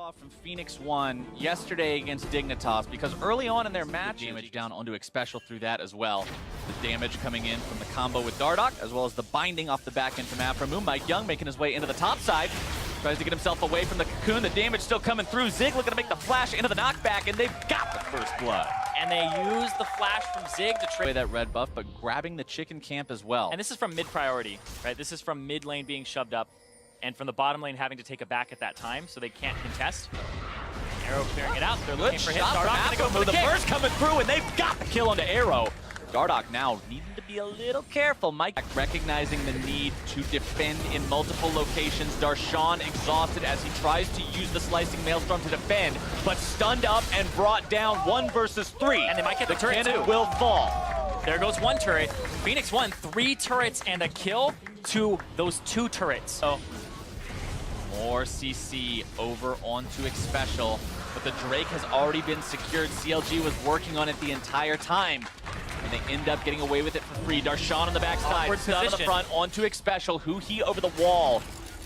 saw from Phoenix 1 yesterday against Dignitas, because early on in their match, damage down onto Xpecial through that as well. The damage coming in from the combo with Dardoch, as well as the binding off the back end from Aframu. Mike Young making his way into the top side. Tries to get himself away from the cocoon. The damage still coming through. Zig looking to make the flash into the knockback, and they've got the first blood. And they use the flash from Zig to trade that red buff, but grabbing the chicken camp as well. And this is from mid priority, right? This is from mid lane being shoved up, and from the bottom lane having to take it back at that time, so they can't contest. Arrow clearing it out. They're looking for hits. Dardoch gonna go for the burst coming through, and they've got the kill onto Arrow. Dardoch now needing to be a little careful. Mike recognizing the need to defend in multiple locations. Darshan exhausted as he tries to use the slicing maelstrom to defend, but stunned up and brought down 1 versus 3. And they might get the turret cannon too. Will fall. There goes one turret. Phoenix won 3 turrets and a kill to those 2 turrets. So more CC over onto Xpecial, but the Drake has already been secured. CLG was working on it the entire time, and they end up getting away with it for free. Darshan on the backside, stun on the front onto Xpecial, Huhi over the wall.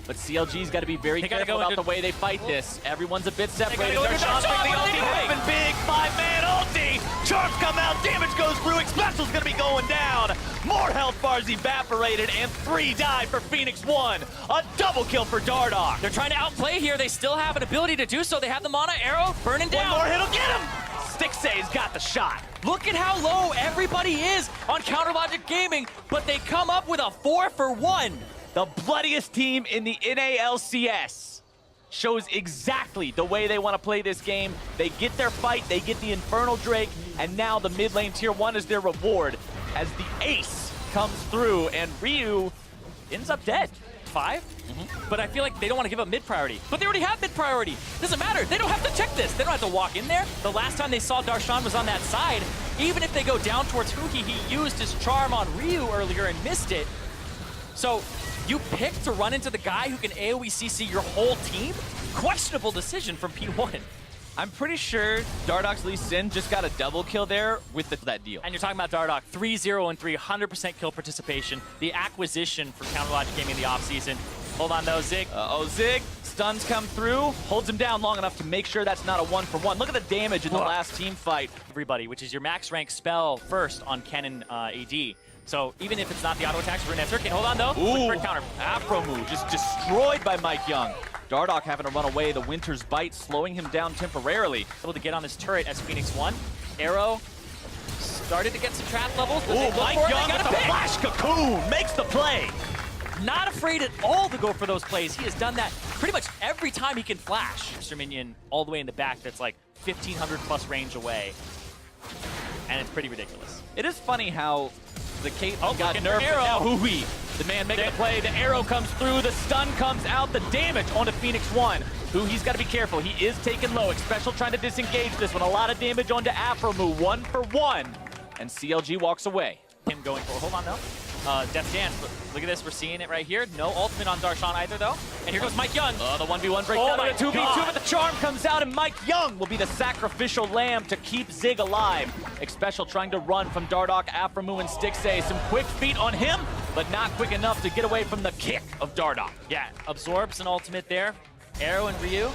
But CLG's got to be very careful about the way they fight this. Everyone's a bit separated. Darshan's bring the ulti, open big, 5-man ulti! Charms come out, damage goes through, Xpecial's gonna be going down! More health bars evaporated, and 3 die for Phoenix 1. A double kill for Dardoch. They're trying to outplay here. They still have an ability to do so. They have the mana arrow burning down. One more hit'll get him! Stixay's got the shot. Look at how low everybody is on CounterLogic Gaming, but they come up with a 4 for 1. The bloodiest team in the NA/LCS shows exactly the way they want to play this game. They get their fight, they get the Infernal Drake, and now the mid lane tier 1 is their reward as the ace comes through and Ryu ends up dead. 5? But I feel like they don't want to give up mid priority. But they already have mid priority. Doesn't matter. They don't have to check this. They don't have to walk in there. The last time they saw Darshan was on that side. Even if they go down towards Huhi, he used his charm on Ryu earlier and missed it. So you pick to run into the guy who can AoE CC your whole team? Questionable decision from P1. I'm pretty sure Dardoch's Lee Sin just got a double kill there with that deal. And you're talking about Dardoch, 3-0 and 3, 100% kill participation. The acquisition for CounterLogic Gaming in the offseason. Hold on though, Zig. Zig, stuns come through, holds him down long enough to make sure that's not a 1-for-1. Look at the damage in the last team fight. Everybody, which is your max rank spell first on Kennen AD. So even if it's not the auto attacks, we're gonna have Hold on though. Ooh, counter. Aframu just destroyed by Mike Young. Dardoch having to run away, the Winter's Bite slowing him down temporarily. Able to get on this turret as Phoenix 1. Arrow started to get some trap levels. Ooh, Mike Young with the flash cocoon makes the play. Not afraid at all to go for those plays. He has done that pretty much every time he can flash. Mr. Minion all the way in the back that's like 1,500 plus range away. And it's pretty ridiculous. It is funny how the Kate got nerfed, but now Huhi, the man making the play, the arrow comes through, the stun comes out, the damage onto Phoenix 1. Huhi's got to be careful, he is taken low. Xpecial trying to disengage this one, a lot of damage onto Aframu, 1 for 1, and CLG walks away. Him going for, hold on though. Death Dance, look at this, we're seeing it right here. No ultimate on Darshan either though. And here goes Mike Young. The 1v1 breakdown, 2v2, but the charm comes out and Mike Young will be the sacrificial lamb to keep Zig alive. Xpecial trying to run from Dardoch, Aframu, and Stixay. Some quick feet on him, but not quick enough to get away from the kick of Dardoch. Yeah, absorbs an ultimate there. Arrow and Ryu,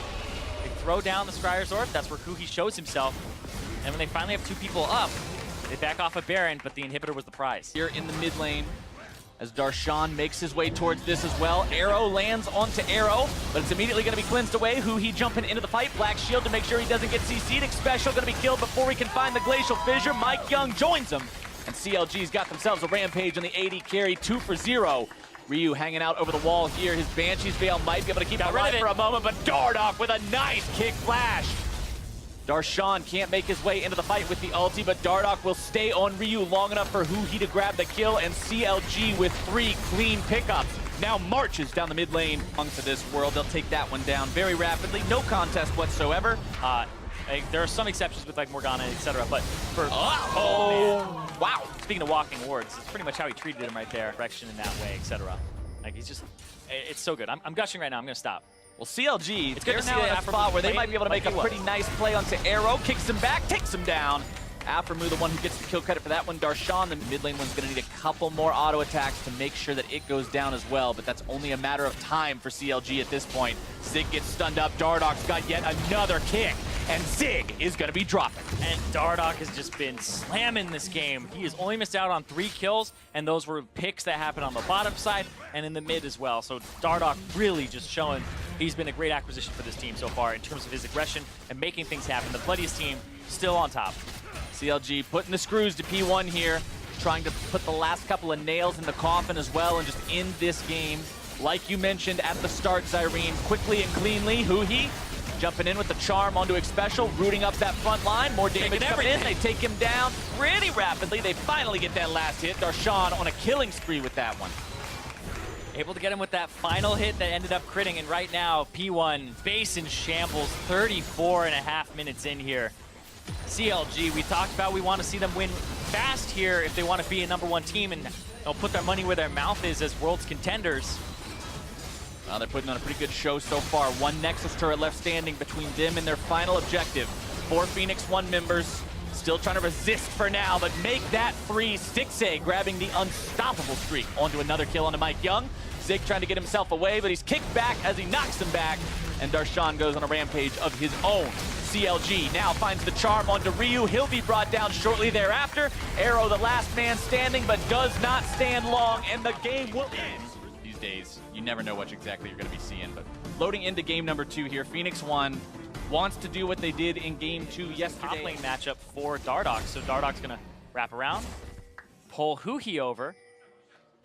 they throw down the Scryer's Orb. That's where Huhi shows himself. And when they finally have 2 people up, they back off a Baron, but the inhibitor was the prize. Here in the mid lane, as Darshan makes his way towards this as well. Arrow lands onto Arrow, but it's immediately going to be cleansed away. Huhi jumping into the fight. Black Shield to make sure he doesn't get CC'd. Xpecial going to be killed before he can find the Glacial Fissure. Mike Young joins him, and CLG's got themselves a rampage on the AD carry, 2 for 0. Ryu hanging out over the wall here. His Banshee's Veil might be able to keep it alive for a moment, but Dardoch with a nice kick flash. Darshan can't make his way into the fight with the ulti, but Dardoch will stay on Ryu long enough for Huhi to grab the kill, and CLG with 3 clean pickups now marches down the mid lane onto this world. They'll take that one down very rapidly. No contest whatsoever. There are some exceptions with like Morgana, etc., but for... Wow. Speaking of walking wards, it's pretty much how he treated him right there. Direction in that way, etc. Like he's just... It's so good. I'm gushing right now. I'm going to stop. Well, CLG, they're now in a spot where they might be able to make a pretty nice play onto Arrow, kicks him back, takes him down, Aphromoo, the one who gets the kill credit for that one. Darshan, the mid lane one's going to need a couple more auto attacks to make sure that it goes down as well, but that's only a matter of time for CLG at this point. Zig gets stunned up, Dardoch's got yet another kick, and Zig is going to be dropping. And Dardoch has just been slamming this game. He has only missed out on 3 kills, and those were picks that happened on the bottom side and in the mid as well. So Dardoch really just showing he's been a great acquisition for this team so far in terms of his aggression and making things happen. The bloodiest team still on top. CLG putting the screws to P1 here, trying to put the last couple of nails in the coffin as well and just end this game. Like you mentioned at the start, Zyrene, quickly and cleanly, Huhi jumping in with the charm onto Xpecial, rooting up that front line, more damage coming in, they take him down pretty rapidly. They finally get that last hit. Darshan on a killing spree with that one. Able to get him with that final hit that ended up critting, and right now, P1 base in shambles, 34.5 minutes in here. CLG, we talked about we want to see them win fast here if they want to be a #1 team and they'll put their money where their mouth is as Worlds contenders. Well, they're putting on a pretty good show so far. One Nexus turret left standing between them and their final objective. 4 Phoenix 1 members still trying to resist for now, but make that 3. Stixay grabbing the unstoppable streak onto another kill onto Mike Young. Zig trying to get himself away, but he's kicked back as he knocks him back, and Darshan goes on a rampage of his own. CLG now finds the charm onto Ryu. He'll be brought down shortly thereafter. Arrow, the last man standing, but does not stand long, and the game will end. These days, you never know what exactly you're going to be seeing, but loading into game number 2 here, Phoenix 1 wants to do what they did in game 2 yesterday. Top lane matchup for Dardoch, so Dardoch's going to wrap around, pull Huhi over,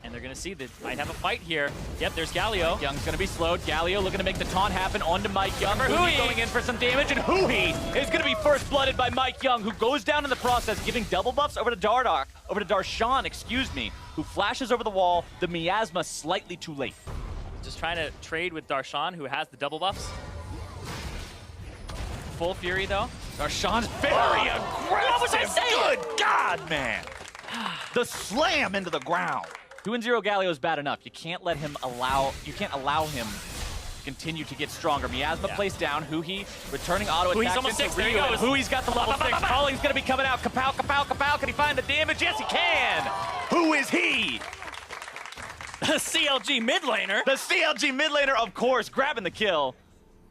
and they're going to see they might have a fight here. Yep, there's Galio. Mike Young's going to be slowed. Galio looking to make the taunt happen onto Mike Young. Huhi going in for some damage, and Huhi is going to be first blooded by Mike Young, who goes down in the process, giving double buffs over to Darshan, excuse me, who flashes over the wall. The miasma slightly too late. Just trying to trade with Darshan, who has the double buffs. Full fury, though. Darshan's very aggressive. What was I saying? Good God, man. The slam into the ground. 2-0 Galio is bad enough. You can't allow him to continue to get stronger. Miasma placed down. Huhi returning auto attack. Huhi's almost 6. There he Ryu, goes. Huhi's got the level 6. Calling's going to be coming out. Kapow, kapow, kapow. Can he find the damage? Yes, he can. Who is he? The CLG mid laner. The CLG mid laner, of course, grabbing the kill.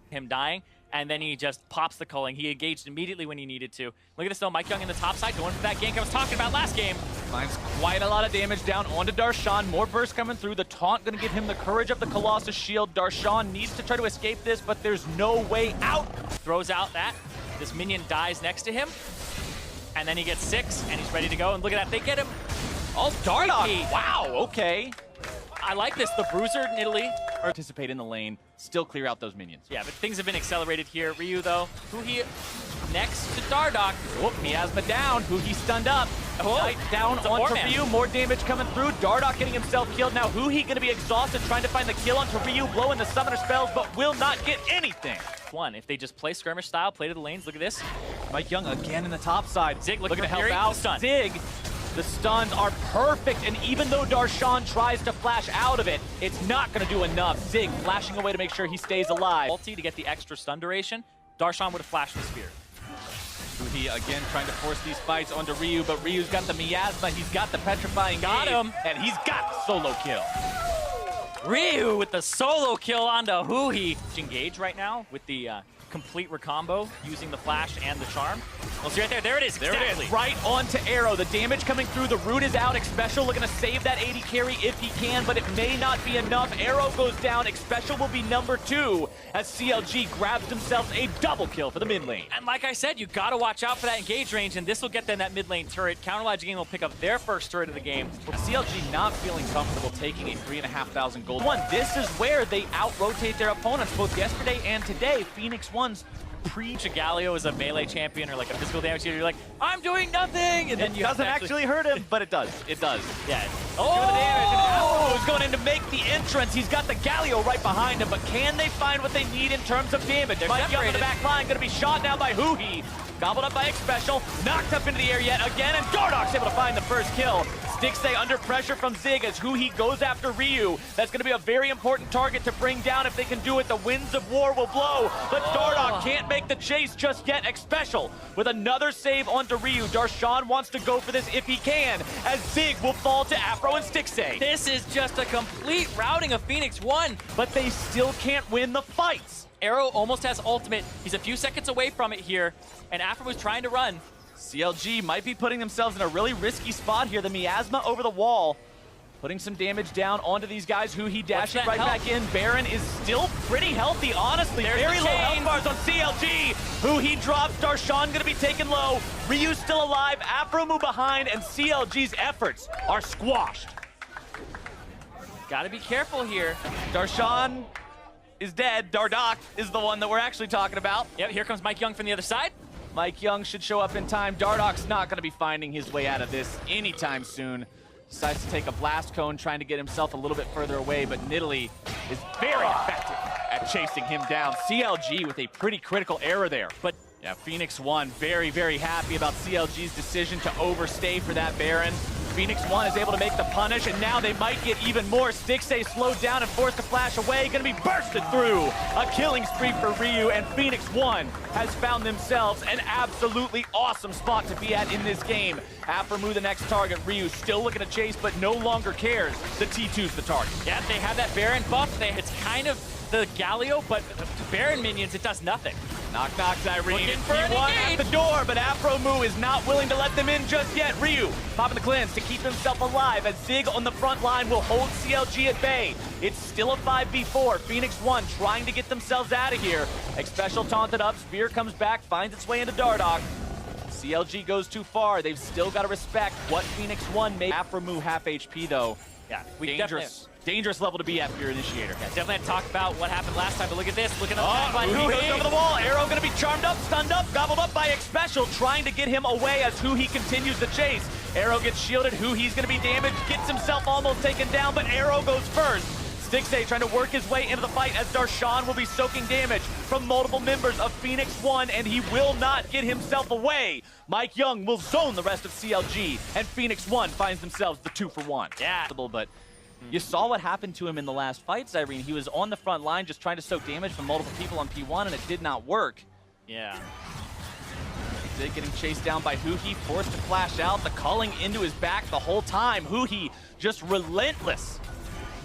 Him dying, and then he just pops the culling. He engaged immediately when he needed to. Look at this though, Mike Young in the top side, going for that gank I was talking about last game. Finds quite a lot of damage down onto Darshan. More burst coming through. The taunt going to give him the courage of the Colossus shield. Darshan needs to try to escape this, but there's no way out. Throws out that. This minion dies next to him, and then he gets 6, and he's ready to go. And look at that, they get him. Oh, Dardoch. Wow, okay. I like this, the Bruiser in Italy. Participate in the lane, still clear out those minions. Yeah, but things have been accelerated here. Ryu, though, Huhi next to Dardoch. Whoop, Miasma down. Huhi stunned up. Knight down onto Ryu. More damage coming through. Dardoch getting himself killed. Now Huhi going to be exhausted, trying to find the kill onto Ryu, blowing the summoner spells, but will not get anything. If they just play skirmish style, play to the lanes, look at this. Mike Young again in the top side. Zig looking to help Fury, out. stun. Zig. The stuns are perfect, and even though Darshan tries to flash out of it, it's not going to do enough. Zig flashing away to make sure he stays alive. Ulti to get the extra stun duration. Darshan would have flashed the spear. Huhi again trying to force these fights onto Ryu, but Ryu's got the miasma, he's got the petrifying Got him. and he's got the solo kill. Ryu with the solo kill onto Huhi. Engage right now with the complete recombo using the flash and the charm. Well, see right there. There it is. There it is. Right onto Arrow. The damage coming through. The root is out. Xpecial looking to save that 80 carry if he can, but it may not be enough. Arrow goes down. Xpecial will be number 2 as CLG grabs themselves a double kill for the mid lane. And like I said, you got to watch out for that engage range, and this will get them that mid lane turret. Counterlodge game will pick up their first turret of the game. CLG not feeling comfortable taking a 3,500 gold one. This is where they out-rotate their opponents both yesterday and today. Phoenix 1's Galio is a melee champion or like a physical damage dealer. You're like, I'm doing nothing, and then it doesn't actually hurt him, but it does. It does. Yeah. Oh, is going in to make the entrance. He's got the Galio right behind him, but can they find what they need in terms of damage? Mike Young in the back line, going to be shot now by Huhi. Gobbled up by Xpecial, knocked up into the air yet again, and Dardoch's able to find the first kill. Stixay under pressure from Zig as Huhi goes after Ryu. That's going to be a very important target to bring down. If they can do it, the winds of war will blow. But Dardoch can't make the chase just yet. Special with another save onto Ryu. Darshan wants to go for this if he can, as Zig will fall to Afro and Stixay. This is just a complete routing of Phoenix 1. But they still can't win the fights. Arrow almost has ultimate. He's a few seconds away from it here, and Afro was trying to run. CLG might be putting themselves in a really risky spot here. The miasma over the wall, putting some damage down onto these guys. Who he dashing right back in. Baron is still pretty healthy, honestly. There's very the low chain. health bars on CLG. Who he drops. Darshan gonna be taken low. Ryu's still alive. Afromu behind, and CLG's efforts are squashed. Gotta be careful here. Darshan is dead. Dardoch is the one that we're actually talking about. Yep, here comes Mike Young from the other side. Mike Young should show up in time. Dardoch's not gonna be finding his way out of this anytime soon. Decides to take a blast cone, trying to get himself a little bit further away, but Nidalee is very effective at chasing him down. CLG with a pretty critical error there. But yeah, Phoenix 1 very, very happy about CLG's decision to overstay for that Baron. Phoenix 1 is able to make the punish, and now they might get even more. Stixay slowed down and forced to flash away. Gonna be bursted through. A killing spree for Ryu, and Phoenix 1 has found themselves an absolutely awesome spot to be at in this game. Afromu the next target. Ryu still looking to chase, but no longer cares. The T2's the target. Yeah, they have that Baron buff. It's kind of the Galio, but to Baron minions, it does nothing. Knock, knock, Irene. Looking for an P1 at engage. the door, but Afromu is not willing to let them in just yet. Ryu popping the cleanse to keep himself alive, as Zig on the front line will hold CLG at bay. It's still a 5v4. Phoenix 1 trying to get themselves out of here. Special taunted up, Spear comes back, finds its way into Dardoch. CLG goes too far. They've still got to respect what Phoenix 1 made. Afromu half HP though. Yeah, we Dangerous level to be at for your initiator. Yeah, definitely had to talk about what happened last time, but look at this. Look at the backline. Who goes over the wall. Arrow gonna be charmed up, stunned up, gobbled up by Special, trying to get him away as Who he continues the chase. Arrow gets shielded. Who he's gonna be damaged, gets himself almost taken down, but Arrow goes first. Stixay trying to work his way into the fight, as Darshan will be soaking damage from multiple members of Phoenix 1, and he will not get himself away. Mike Young will zone the rest of CLG, and Phoenix 1 finds themselves the 2-for-1. Yeah. But you saw what happened to him in the last fight, Irene. He was on the front line just trying to soak damage from multiple people on P1, and it did not work. Yeah. Zig getting chased down by Who he, forced to flash out, the culling into his back the whole time. Who he just relentless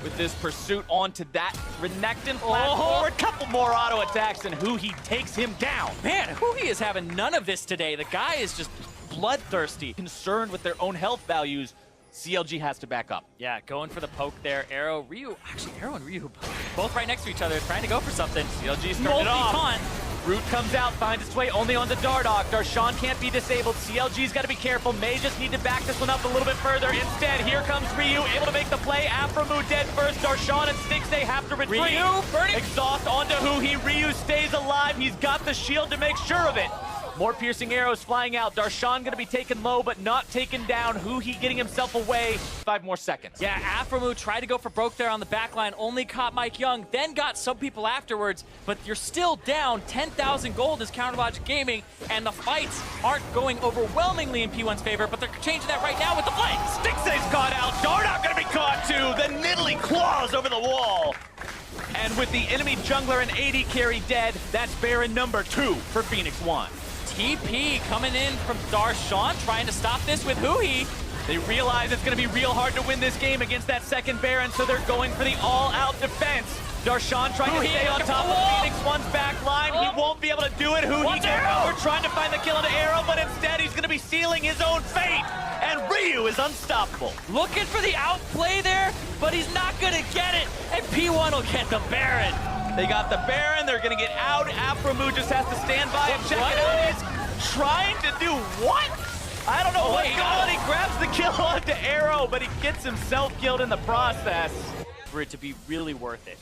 with this pursuit onto that Renekton flash forward. Couple more auto attacks, and Who he takes him down. Man, Who he is having none of this today. The guy is just bloodthirsty. Concerned with their own health values, CLG has to back up. Yeah, going for the poke there. Arrow, Ryu, actually Arrow and Ryu both right next to each other, trying to go for something. CLG starting it off. Root comes out, finds its way only onto Dardoch. Darshan can't be disabled. CLG's got to be careful. May just need to back this one up a little bit further. Instead, here comes Ryu, able to make the play. Afromu dead first. Darshan and Stixay have to retreat. Ryu, burning. Exhaust onto Who he. Ryu stays alive. He's got the shield to make sure of it. More piercing arrows flying out. Darshan gonna be taken low, but not taken down. Who he getting himself away. 5 more seconds. Yeah, Afromu tried to go for broke there on the back line, only caught Mike Young, then got some people afterwards, but you're still down. 10,000 gold is Counterlogic Gaming, and the fights aren't going overwhelmingly in P1's favor, but they're changing that right now with the flanks. Stixay's caught out. Dardoch gonna be caught too. The Nidalee claws over the wall. And with the enemy jungler and AD carry dead, that's Baron number 2 for Phoenix 1. TP coming in from Darshan, trying to stop this with Who he. They realize it's going to be real hard to win this game against that second Baron, so they're going for the all-out defense. Darshan trying to stay on top of Phoenix 1's back line. He won't be able to do it. Who he gets over, trying to find the kill on the Arrow, but instead he's going to be sealing his own fate. And Ryu is unstoppable. Looking for the outplay there, but he's not going to get it. And P1 will get the Baron. They got the Baron. They're going to get out. Afromu just has to stand by and check it out. He's trying to do what? I don't know what's going on. He grabs the kill onto Arrow, but he gets himself killed in the process. For it to be really worth it.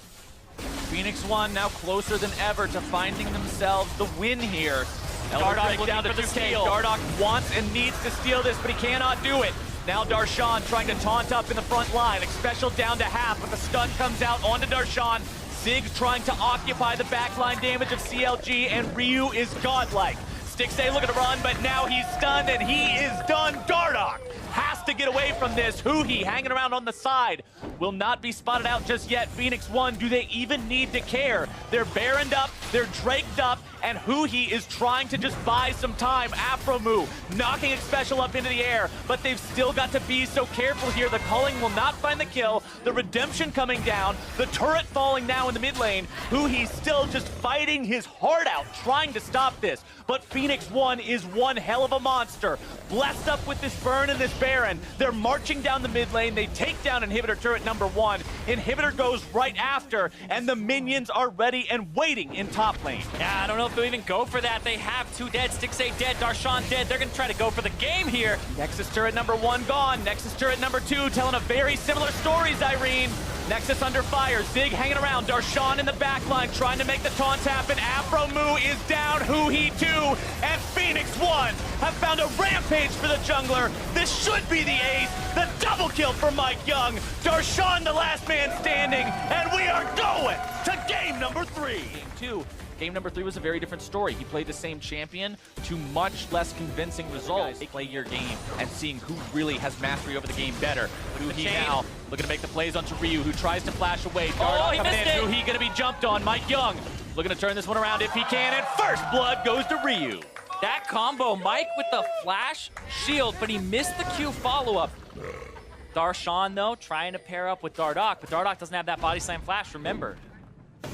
Phoenix 1 now closer than ever to finding themselves the win here. Dardoch down to for the 2K. steal. Dardoch wants and needs to steal this, but he cannot do it. Now Darshan trying to taunt up in the front line. Special down to half, but the stun comes out onto Darshan. Zig trying to occupy the backline damage of CLG, and Ryu is godlike. Stixay looking to run, but now he's stunned, and he is done. Dardoch has to get away from this. Huhi hanging around on the side will not be spotted out just yet. Phoenix 1, do they even need to care? They're Baroned up, they're Draked up, and Huhi is trying to just buy some time. Afromu knocking Special up into the air, but they've still got to be so careful here. The Culling will not find the kill. The Redemption coming down, the turret falling now in the mid lane. Huhi's still just fighting his heart out, trying to stop this. But Phoenix 1 is one hell of a monster. Blessed up with this burn and this Baron. They're marching down the mid lane. They take down Inhibitor turret number 1. Inhibitor goes right after, and the minions are ready and waiting in top lane. Yeah, I don't know if they'll even go for that. They have 2 dead, Stixxay dead, Darshan dead. They're gonna try to go for the game here. Nexus turret number 1 gone. Nexus turret number 2 telling a very similar story, Irene. Nexus under fire, Zig hanging around, Darshan in the backline trying to make the taunt happen. Afromu is down, Huhi 2, and Phoenix 1 have found a rampage for the jungler. This should be the ace, the double kill for Mike Young. Darshan the last man standing, and we are going to game number 3. Game 2. Game number 3 was a very different story. He played the same champion to much less convincing results. They play your game and seeing who really has mastery over the game better. Huhi now looking to make the plays onto Ryu, who tries to flash away. Dardoch coming in. Huhi gonna be jumped on. Mike Young looking to turn this one around if he can, and first blood goes to Ryu. That combo, Mike with the flash shield, but he missed the Q follow-up. Darshan, though, trying to pair up with Dardoch, but Dardoch doesn't have that body slam flash, remember.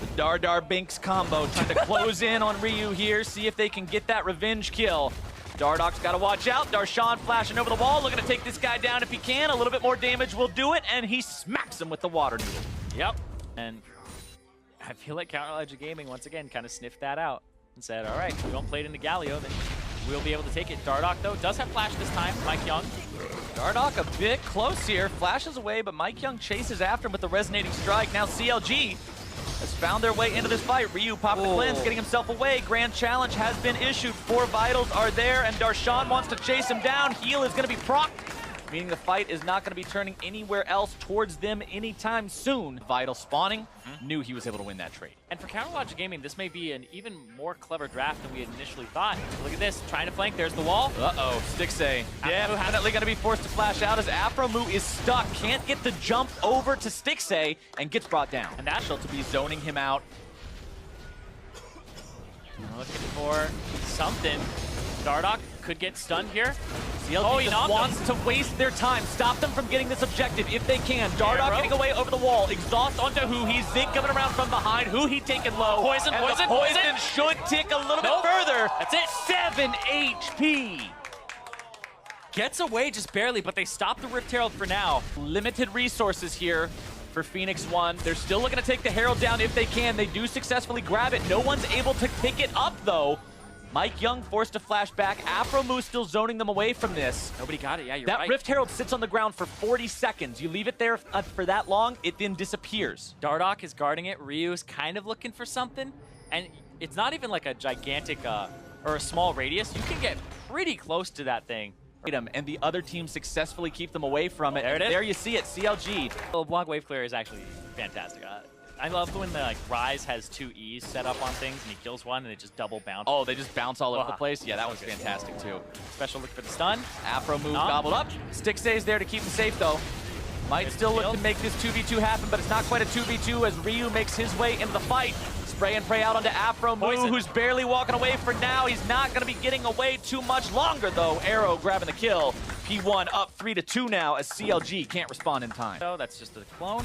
The Dar Binks combo trying to close in on Ryu here, see if they can get that revenge kill. Dardoch's got to watch out. Darshan flashing over the wall, looking to take this guy down if he can. A little bit more damage will do it, and he smacks him with the water noodle. Yep, and I feel like CLG Gaming, once again, kind of sniffed that out and said, all right, if we don't play it into Galio, then we'll be able to take it. Dardoch, though, does have flash this time. Mike Young. Dardoch a bit close here, flashes away, but Mike Young chases after him with the resonating strike. Now CLG has found their way into this fight. Ryu popping the cleanse, getting himself away. Grand challenge has been issued. 4 vitals are there, and Darshan wants to chase him down. Heal is going to be procced, meaning the fight is not going to be turning anywhere else towards them anytime soon. Vital spawning, knew he was able to win that trade. And for CLG Gaming, this may be an even more clever draft than we had initially thought. Look at this, trying to flank. There's the wall. Uh-oh, Stixxay definitely going to be forced to flash out as Afromu is stuck. Can't get the jump over to Stixxay and gets brought down. And that's to be zoning him out. Looking for something. Dardoch could get stunned here. CLG just wants to waste their time, stop them from getting this objective if they can. Dardoch getting away over the wall, exhaust onto Huhi, Zig coming around from behind, Huhi taking low. Poison, and poison, the poison should tick a little bit further. That's it. 7 HP. Gets away just barely, but they stop the Rift Herald for now. Limited resources here for Phoenix 1. They're still looking to take the Herald down if they can. They do successfully grab it. No one's able to pick it up, though. Mike Young forced to flash back. Afromu still zoning them away from this. Nobody got it. Yeah, you're right. That Rift Herald sits on the ground for 40 seconds. You leave it there for that long, it then disappears. Dardoch is guarding it. Ryu's kind of looking for something. And it's not even like a gigantic or a small radius. You can get pretty close to that thing. And the other team successfully keep them away from it. There it is. There you see it, CLG. Block wave clear is actually fantastic. I love when the Ryze has 2 E's set up on things and he kills one and they just double bounce. Oh, they just bounce all over the place? Yeah, that was fantastic too. Special look for the stun. Afromu gobbled up. Stixxay's there to keep him safe though. Might still look to make this 2v2 happen, but it's not quite a 2v2 as Ryu makes his way into the fight. Spray and pray out onto Afromu, who's barely walking away for now. He's not going to be getting away too much longer though. Arrow grabbing the kill. P1 up 3-2 now as CLG can't respond in time. So that's just a clone.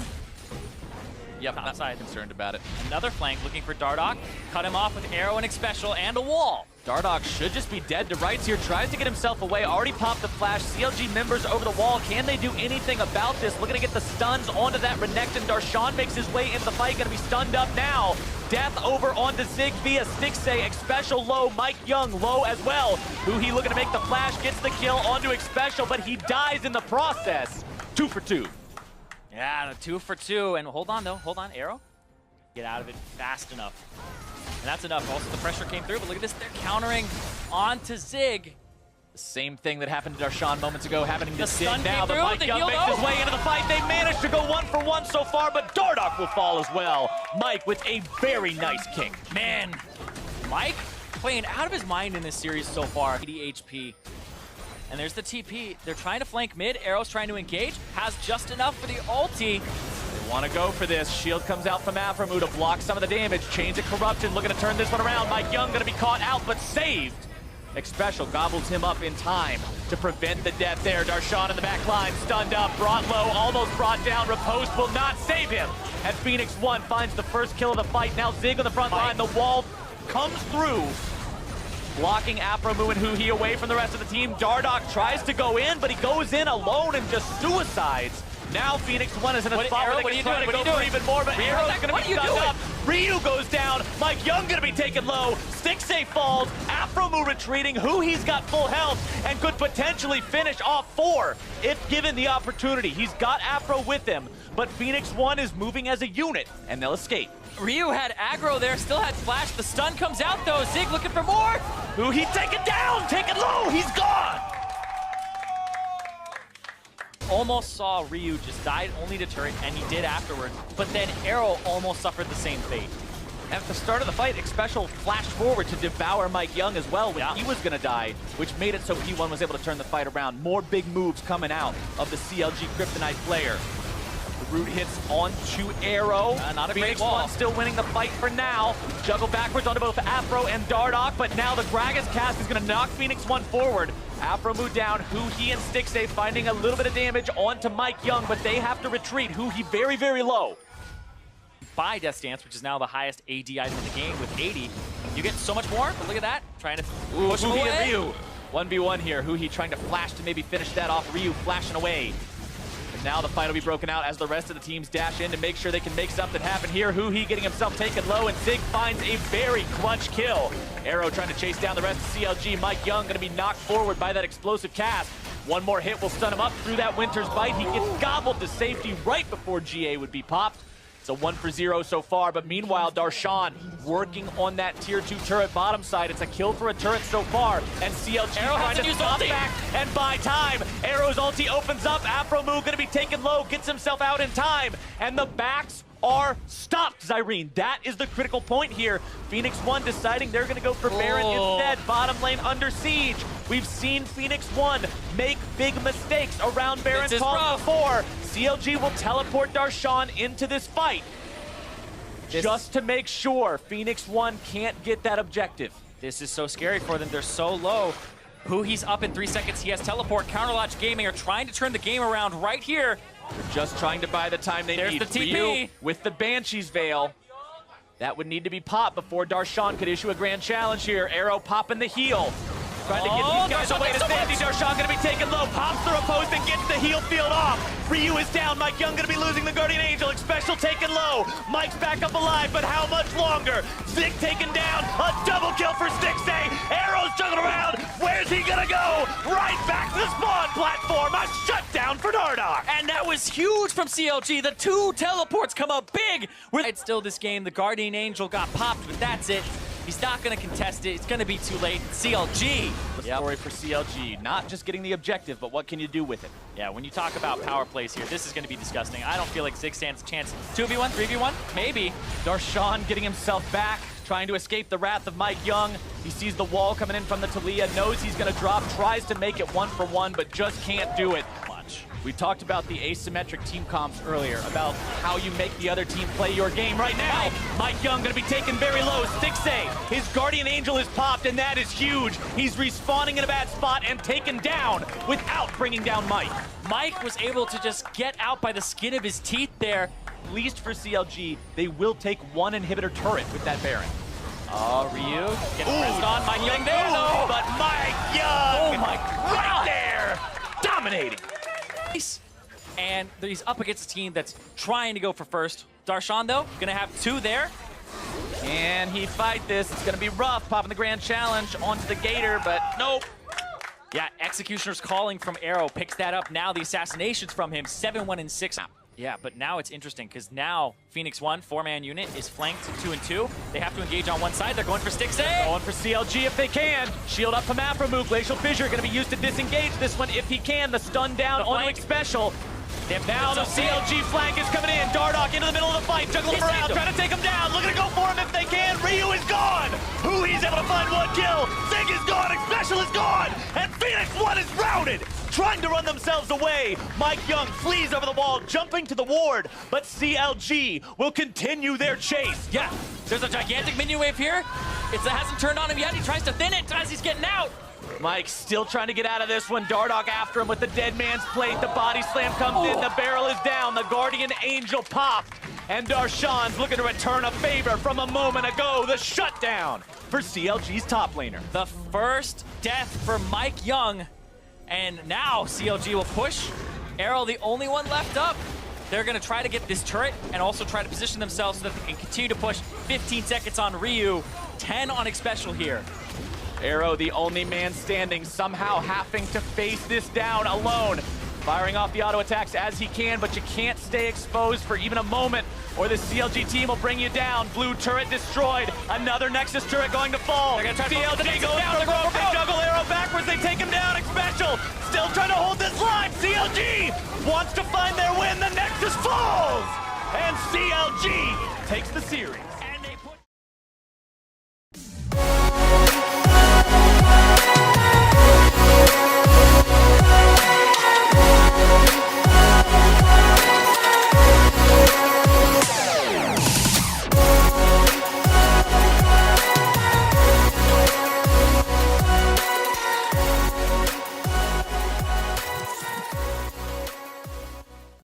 Yep, I'm not concerned about it. Another flank looking for Dardoch. Cut him off with arrow and Xpecial and a wall. Dardoch should just be dead to rights here. Tries to get himself away. Already popped the flash. CLG members over the wall. Can they do anything about this? Looking to get the stuns onto that Renekton. Darshan makes his way into the fight. Going to be stunned up now. Death over onto Zig via Stixxay. Xpecial low. Mike Young low as well. Huhi looking to make the flash. Gets the kill onto Xpecial, but he dies in the process. 2 for 2. Yeah, 2 for 2. And hold on, though. Hold on, Arrow. Get out of it fast enough. And that's enough. Also, the pressure came through, but look at this. They're countering onto Zig. The same thing that happened to Darshan moments ago happening to Zig now. But Mike Young makes his way into the fight. They managed to go 1 for 1 so far, but Dardoch will fall as well. Mike with a very nice kick. Man, Mike playing out of his mind in this series so far. 80 HP. And there's the TP. They're trying to flank mid. Arrow's trying to engage. Has just enough for the ulti. They want to go for this. Shield comes out from Aframu to block some of the damage. Chains of Corruption looking to turn this one around. Mike Young going to be caught out, but saved. Xpecial gobbles him up in time to prevent the death there. Darshan in the back line, stunned up, brought low, almost brought down. Riposte will not save him. And Phoenix 1 finds the first kill of the fight. Now Zig on the front line. The wall comes through, blocking Aframu and Huhi away from the rest of the team. Dardoch tries to go in, but he goes in alone and just suicides. Now Phoenix 1 is in a spot where they can try to go for even more, but Arrow's going to be stunned up. Ryu goes down. Mike Young going to be taken low. Stixxay falls. Aframu retreating. Huhi's got full health and could potentially finish off 4 if given the opportunity. He's got Afro with him, but Phoenix 1 is moving as a unit, and they'll escape. Ryu had aggro there, still had flash. The stun comes out though. Zig looking for more. Huhi taken down, taken low. He's gone. Almost saw Ryu just died only to turret, and he did afterwards. But then Arrow almost suffered the same fate. At the start of the fight, Xpecial flashed forward to devour Mike Young as well when he was going to die, which made it so P1 was able to turn the fight around. More big moves coming out of the CLG Kryptonite player. The root hits onto Arrow. Not a Phoenix great wall. 1 still winning the fight for now. Juggle backwards onto both Afro and Dardoch, but now the Gragas cast is going to knock Phoenix 1 forward. Aframu down, Huhi and Stixxay finding a little bit of damage onto Mike Young, but they have to retreat. Huhi very, very low. By Death Dance, which is now the highest AD item in the game with 80. You get so much more, but look at that. Trying to push him Huhi away. and Ryu. 1v1 here. Huhi trying to flash to maybe finish that off. Ryu flashing away. And now the fight will be broken out as the rest of the teams dash in to make sure they can make something happen here. Huhi getting himself taken low, and Zig finds a very clutch kill. Arrow trying to chase down the rest of CLG. Mike Young going to be knocked forward by that explosive cast. One more hit will stun him up through that Winter's Bite. He gets gobbled to safety right before GA would be popped. It's a 1 for 0 so far, but meanwhile, Darshan working on that tier 2 turret bottom side. It's a kill for a turret so far, and CLG trying to stop back and buy time. Arrow's ulti opens up. Aframu going to be taken low, gets himself out in time, and the backs are stopped, Zyrene. That is the critical point here. Phoenix 1 deciding they're going to go for Baron instead. Bottom lane under siege. We've seen Phoenix 1 make big mistakes around Baron's Palm before. CLG will teleport Darshan into this fight just to make sure Phoenix 1 can't get that objective. This is so scary for them. They're so low. Huhi's up in 3 seconds. He has teleport. Counterlodge Gaming are trying to turn the game around right here. They're just trying to buy the time they need. There's the TP. Ryu with the Banshee's Veil. That would need to be popped before Darshan could issue a grand challenge here. Arrow popping the heal. Trying to get these guys away to safety. Darshan going to be taken low. Pops the riposte and gets the heal field off. Ryu is down. Mike Young going to be losing the Guardian Angel. Xpecial taken low. Mike's back up alive, but how much longer? Zig taken down. A double kill for Stixxay. Arrow's juggling around. Where's he going to go? Right back to the spawn platform. A shutdown for Dardoch. And that was huge from CLG. The 2 teleports come up big. It's still this game. The Guardian Angel got popped, but that's it. He's not going to contest it. It's going to be too late. CLG. The story for CLG, not just getting the objective, but what can you do with it? Yeah, when you talk about power plays here, this is going to be disgusting. I don't feel like Zig stands a chance. 2v1, 3v1, maybe. Darshan getting himself back, trying to escape the wrath of Mike Young. He sees the wall coming in from the Talia, knows he's going to drop, tries to make it 1-for-1, but just can't do it. We talked about the asymmetric team comps earlier, about how you make the other team play your game. Right now, Mike Young going to be taken very low. Stixxay, his Guardian Angel is popped, and that is huge. He's respawning in a bad spot and taken down without bringing down Mike. Mike was able to just get out by the skin of his teeth there. At least for CLG, they will take 1 inhibitor turret with that Baron. Ryu getting pressed on. Mike Young there, though. But Mike Young, oh my God, right there, dominating. And he's up against a team that's trying to go for first. Darshan, though, gonna have 2 there. Can he fight this? It's gonna be rough, popping the grand challenge onto the Gator, but nope. Yeah, Executioner's calling from Arrow picks that up. Now the assassinations from him, 7-1-6. Yeah, but now it's interesting because now Phoenix 1, 4-man unit, is flanked 2-2. They have to engage on one side. They're going for Stixxay. Going for CLG if they can. Shield up from Aframu. Glacial Fissure going to be used to disengage this one if he can. The stun down on Xpecial. Now the CLG flank is coming in. Dardoch into the middle of the fight. Juggling him around, trying to take him down. Looking to go for him if they can. Ryu is gone. Huhi's able to find 1 kill. Zig is gone. Xpecial is gone. And Phoenix 1 is routed, trying to run themselves away. Mike Young flees over the wall, jumping to the ward, but CLG will continue their chase. Yeah, there's a gigantic minion wave here. It hasn't turned on him yet. He tries to thin it as he's getting out. Mike still trying to get out of this one. Dardoch after him with the dead man's plate. The body slam comes in. The barrel is down. The Guardian Angel popped. And Darshan's looking to return a favor from a moment ago. The shutdown for CLG's top laner. The first death for Mike Young. And now CLG will push. Arrow, the only one left up. They're going to try to get this turret and also try to position themselves so that they can continue to push. 15 seconds on Ryu, 10 on Xpecial here. Arrow, the only man standing, somehow having to face this down alone. Firing off the auto attacks as he can, but you can't stay exposed for even a moment or the CLG team will bring you down. Blue turret destroyed. Another Nexus turret going to fall. They're gonna try to CLG the goes down. for broke. They juggle Arrow backwards. They take him down. Xpecial still trying to hold this line. CLG wants to find their win. The Nexus falls. And CLG takes the series.